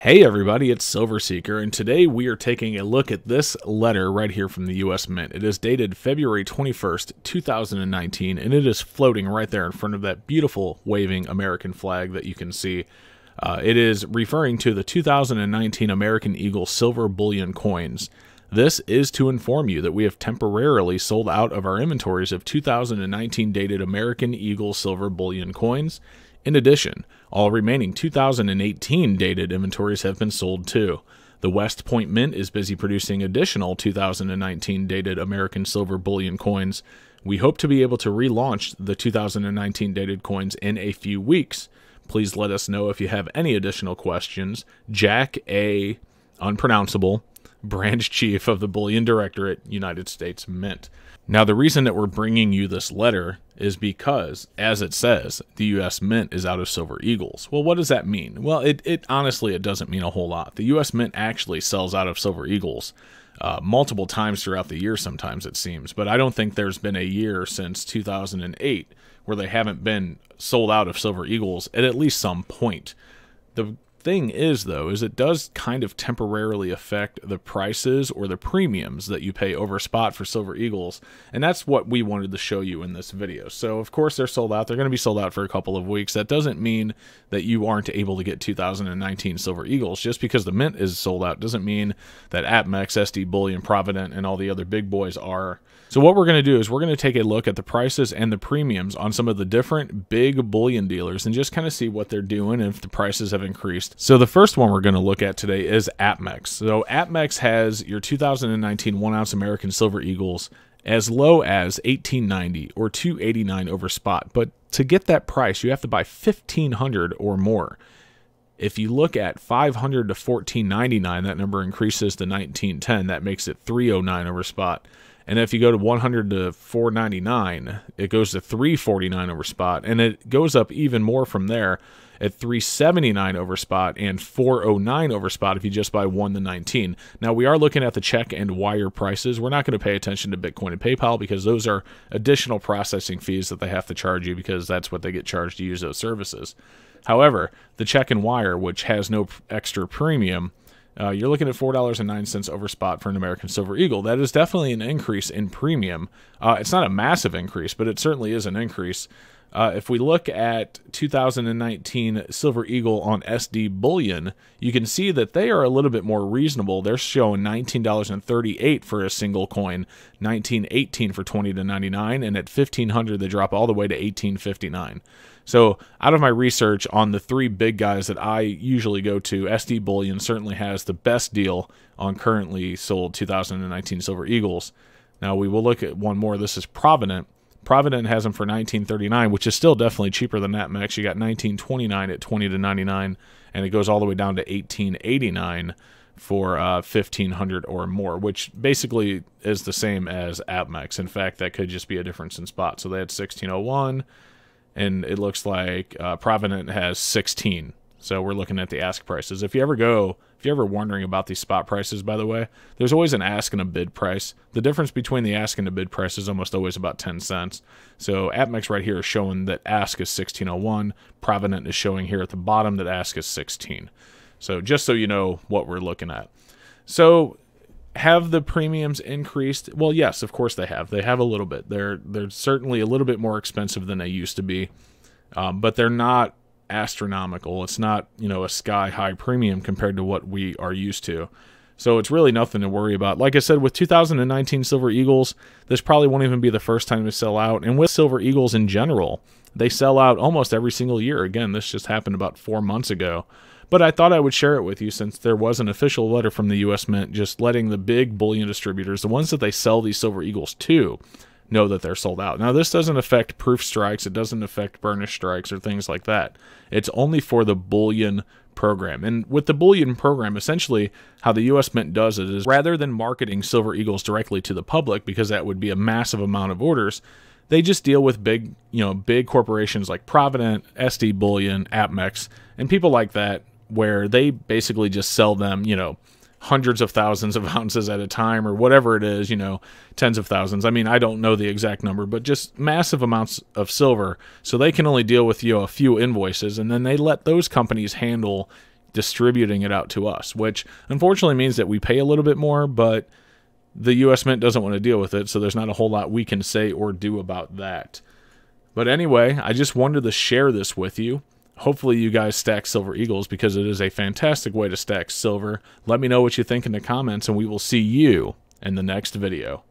Hey everybody, it's Silver Seeker, and today we are taking a look at this letter right here from the U.S. Mint. It is dated February 21st, 2019, and it is floating right there in front of that beautiful waving American flag that you can see. It is referring to the 2019 American Eagle Silver Bullion coins. This is to inform you that we have temporarily sold out of our inventories of 2019 dated American Eagle Silver Bullion coins. In addition, all remaining 2018 dated inventories have been sold too. The West Point Mint is busy producing additional 2019 dated American Silver Bullion coins. We hope to be able to relaunch the 2019 dated coins in a few weeks. Please let us know if you have any additional questions. Jack A. Unpronounceable, Branch Chief of the Bullion Directorate, United States Mint. Now, the reason that we're bringing you this letter is because, as it says, the U.S. Mint is out of Silver Eagles. Well, what does that mean? Well, honestly, it doesn't mean a whole lot. The U.S. Mint actually sells out of Silver Eagles multiple times throughout the year sometimes, it seems. But I don't think there's been a year since 2008 where they haven't been sold out of Silver Eagles at least some point. The thing is, though, is it does kind of temporarily affect the prices or the premiums that you pay over spot for Silver Eagles, and that's what we wanted to show you in this video. So of course they're sold out. They're going to be sold out for a couple of weeks. That doesn't mean that you aren't able to get 2019 Silver Eagles. Just because the Mint is sold out doesn't mean that APMEX, SD Bullion, Provident, and all the other big boys are. So what we're going to do is we're going to take a look at the prices and the premiums on some of the different big bullion dealers and just kind of see what they're doing and if the prices have increased. So the first one we're going to look at today is APMEX. So APMEX has your 2019 1-ounce American Silver Eagles as low as $18.90 or $2.89 over spot. But to get that price, you have to buy 1,500 or more. If you look at 500 to $14.99, that number increases to $19.10. That makes it $3.09 over spot. And if you go to 100 to $4.99, it goes to $3.49 over spot, and it goes up even more from there at $3.79 over spot and $4.09 over spot if you just buy 1 to 19. Now, we are looking at the check and wire prices. We're not going to pay attention to Bitcoin and PayPal because those are additional processing fees that they have to charge you because that's what they get charged to use those services. However, the check and wire, which has no extra premium, you're looking at $4.09 over spot for an American Silver Eagle. That is definitely an increase in premium. It's not a massive increase, but it certainly is an increase. If we look at 2019 Silver Eagle on SD Bullion, you can see that they are a little bit more reasonable. They're showing $19.38 for a single coin, $19.18 for 20 to 99, and at $1,500 they drop all the way to $18.59. So out of my research on the three big guys that I usually go to, SD Bullion certainly has the best deal on currently sold 2019 Silver Eagles. Now we will look at one more. This is Provident. Provident has them for $19.39, which is still definitely cheaper than APMEX. You got $19.29 at 20 to 99, and it goes all the way down to $18.89 for 1,500 or more, which basically is the same as APMEX. In fact, that could just be a difference in spot. So they had 1601. And it looks like Provident has 16. So we're looking at the ask prices. If you're ever wondering about these spot prices, by the way, there's always an ask and a bid price. The difference between the ask and the bid price is almost always about 10 cents. So APMEX right here is showing that ask is 1601. Provident is showing here at the bottom that ask is 16. So just so you know what we're looking at. So have the premiums increased? Well, yes, of course they have. They have a little bit. They're certainly a little bit more expensive than they used to be, but they're not astronomical. It's not, a sky-high premium compared to what we are used to. So it's really nothing to worry about. Like I said, with 2019 Silver Eagles, this probably won't even be the first time to sell out. And with Silver Eagles in general, they sell out almost every single year. Again, this just happened about 4 months ago. But I thought I would share it with you since there was an official letter from the U.S. Mint just letting the big bullion distributors, the ones that they sell these Silver Eagles to, know that they're sold out. Now, this doesn't affect proof strikes. It doesn't affect burnish strikes or things like that. It's only for the bullion program. And with the bullion program, essentially how the U.S. Mint does it is rather than marketing Silver Eagles directly to the public, because that would be a massive amount of orders, they just deal with big corporations like Provident, SD Bullion, APMEX, and people like that, where they basically just sell them, hundreds of thousands of ounces at a time or whatever it is, tens of thousands. I mean, I don't know the exact number, but just massive amounts of silver. So they can only deal with, a few invoices, and then they let those companies handle distributing it out to us, which unfortunately means that we pay a little bit more, but the U.S. Mint doesn't want to deal with it, so there's not a whole lot we can say or do about that. But anyway, I just wanted to share this with you. Hopefully you guys stack Silver Eagles because it is a fantastic way to stack silver. Let me know what you think in the comments, and we will see you in the next video.